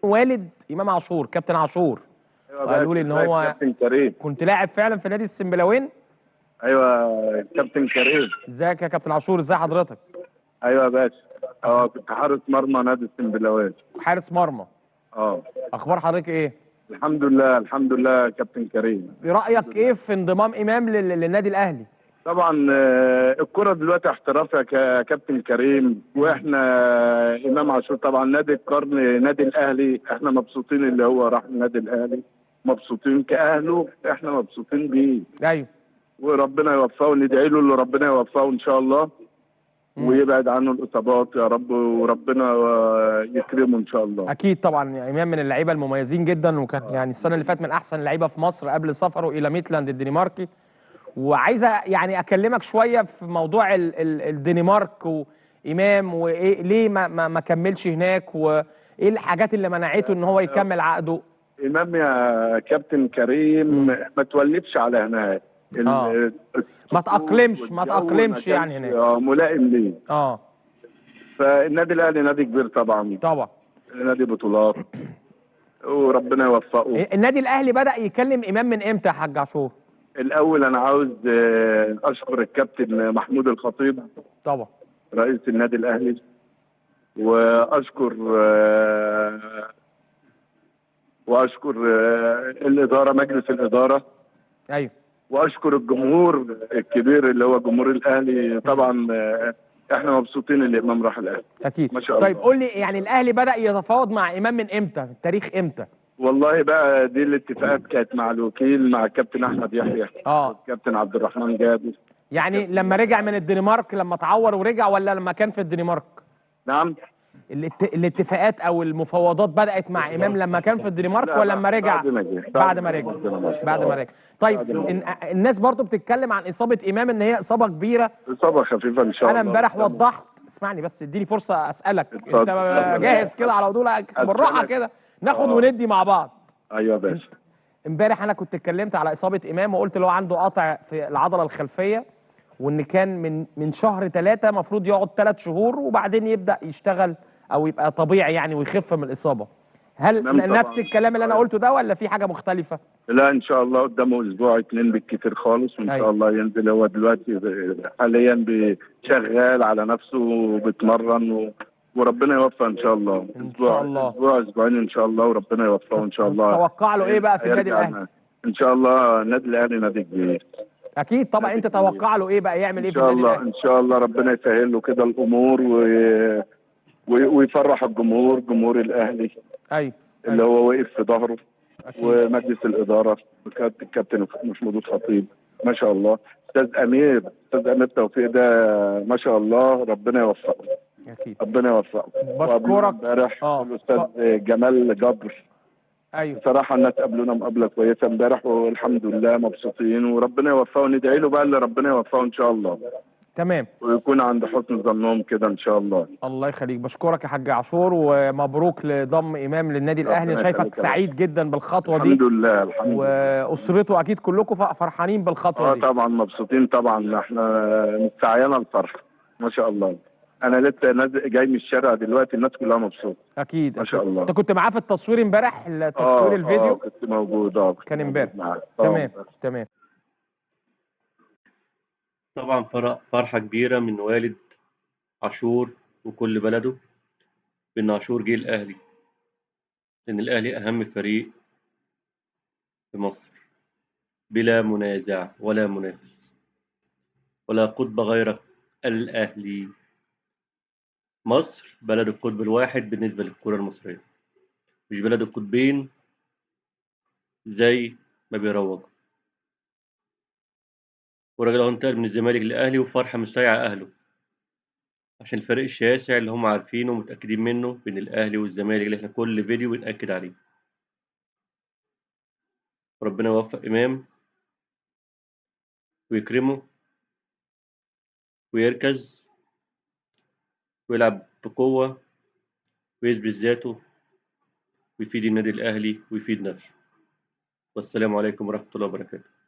والد امام عاشور، كابتن عاشور. ايوه بقى، وقالوا لي ان هو كابتن كريم. كنت لاعب فعلا في نادي السنبلاوين. ايوه كابتن كريم. ازيك يا كابتن عاشور؟ ازي حضرتك؟ ايوه يا باشا. كنت حارس مرمى نادي السنبلاوين. حارس مرمى. اخبار حضرتك ايه؟ الحمد لله الحمد لله يا كابتن كريم. رايك ايه في انضمام امام للنادي الاهلي؟ طبعا الكرة دلوقتي احتراف يا كابتن كريم، واحنا امام عاشور طبعا نادي القرن نادي الاهلي، احنا مبسوطين اللي هو راح النادي الاهلي، مبسوطين كاهله، احنا مبسوطين بيه. ايوه. وربنا يوفقه وندعي له اللي ربنا يوفقه ان شاء الله. ويبعد عنه الاصابات يا رب، وربنا يكرمه ان شاء الله. اكيد طبعا، يعني امام من اللعيبه المميزين جدا، وكان يعني السنه اللي فاتت من احسن اللعيبه في مصر قبل سفره الى ميتلاند الدنماركي. وعايزه يعني اكلمك شويه في موضوع الدنمارك وامام، وايه ليه ما كملش هناك، وايه الحاجات اللي منعته ان هو يكمل عقده. امام يا كابتن كريم ما تولفش على هناك. ما تأقلمش يعني هناك. ملائم ليه. فالنادي الاهلي نادي كبير طبعا. نادي بطولات وربنا يوفقه. النادي الاهلي بدأ يكلم امام من امتى يا حاج عاشور؟ الاول انا عاوز اشكر الكابتن محمود الخطيب طبعا رئيس النادي الاهلي، واشكر الاداره، مجلس الاداره. ايوه. واشكر الجمهور الكبير اللي هو جمهور الاهلي طبعا. احنا مبسوطين ان امام راح الاهلي. اكيد ما شاء الله. طيب قول لي، يعني الاهلي بدأ يتفاوض مع امام من امتى؟ التاريخ امتى؟ والله بقى دي الاتفاقات كانت مع الوكيل، مع الكابتن احمد يحيى والكابتن عبد الرحمن جابر. يعني لما رجع من الدنمارك، لما اتعور ورجع، ولا لما كان في الدنمارك؟ نعم. الاتفاقات او المفاوضات بدأت مع امام لما كان في الدنمارك، ولا لما رجع؟ بعد ما رجع. بعد ما رجع. طيب الناس برضو بتتكلم عن اصابه امام ان هي اصابه كبيره. اصابه خفيفه ان شاء الله. انا امبارح وضحت، اسمعني بس اديني فرصه اسالك. انت جاهز كده على طول؟ بالراحه كده ناخد وندي مع بعض. ايوه يا باشا. امبارح انا كنت اتكلمت على اصابه امام، وقلت له عنده قطع في العضله الخلفيه، وان كان من شهر 3 المفروض يقعد 3 شهور وبعدين يبدا يشتغل او يبقى طبيعي يعني، ويخف من الاصابه. هل نفس الكلام اللي انا قلته ده، ولا في حاجه مختلفه؟ لا ان شاء الله قدامه اسبوع 2 بالكثير خالص، وان شاء الله ينزل. هو دلوقتي حاليا شغال على نفسه وبيتمرن وربنا يوفقه ان شاء الله. ان شاء الله اسبوع اسبوعين ان شاء الله، وربنا يوفقه ان شاء الله. توقع له ايه بقى في النادي الاهلي؟ ان شاء الله النادي الاهلي نادي كبير. اكيد طبعا. انت توقع له ايه بقى يعمل ايه في النادي الاهلي؟ ان شاء الله ربنا يسهل له كده الامور ويفرح الجمهور، جمهور الاهلي. ايوه. اللي هو وقف في ظهره. ومجلس الاداره الكابتن محمود الخطيب ما شاء الله. استاذ امير توفيق ده ما شاء الله، ربنا يوفقه. اكيد ربنا يوفقه. بشكرك. امبارح الاستاذ جمال جبر. ايوه بصراحه الناس قابلونا مقابله كويسه امبارح، والحمد لله مبسوطين، وربنا يوفقه. ندعي له بقى اللي ربنا يوفقه ان شاء الله. تمام. ويكون عند حسن ظنهم كده ان شاء الله. الله يخليك. بشكرك يا حاج عاشور، ومبروك لضم امام للنادي الاهلي. انا شايفك سعيد جدا بالخطوه دي. الحمد لله الحمد لله. واسرته اكيد كلكم فرحانين بالخطوه دي. طبعا مبسوطين طبعا، احنا مستعيانا الفرح ما شاء الله. انا لسه نازل جاي من الشارع دلوقتي، الناس كلها مبسوطه. اكيد ما شاء الله. انت كنت معاه في التصوير امبارح، تصوير الفيديو؟ كنت موجود. كان امبارح. تمام تمام. طبعا فرحة كبيرة من والد عاشور وكل بلده بأن عاشور جه الأهلي، لأن الأهلي أهم فريق في مصر بلا منازع ولا منافس، ولا قطب غير الأهلي. مصر بلد القطب الواحد بالنسبة للكرة المصرية، مش بلد القطبين زي ما بيروجوا. والراجل اهو انتقل من الزمالك للأهلي، وفرحة مستيعة أهله عشان الفريق الشاسع اللي هم عارفينه ومتأكدين منه بين الأهلي والزمالك، اللي احنا كل فيديو بنأكد عليه. ربنا يوفق إمام ويكرمه ويركز ويلعب بقوة ويثبت ذاته ويفيد النادي الأهلي ويفيد نفسه. والسلام عليكم ورحمة الله وبركاته.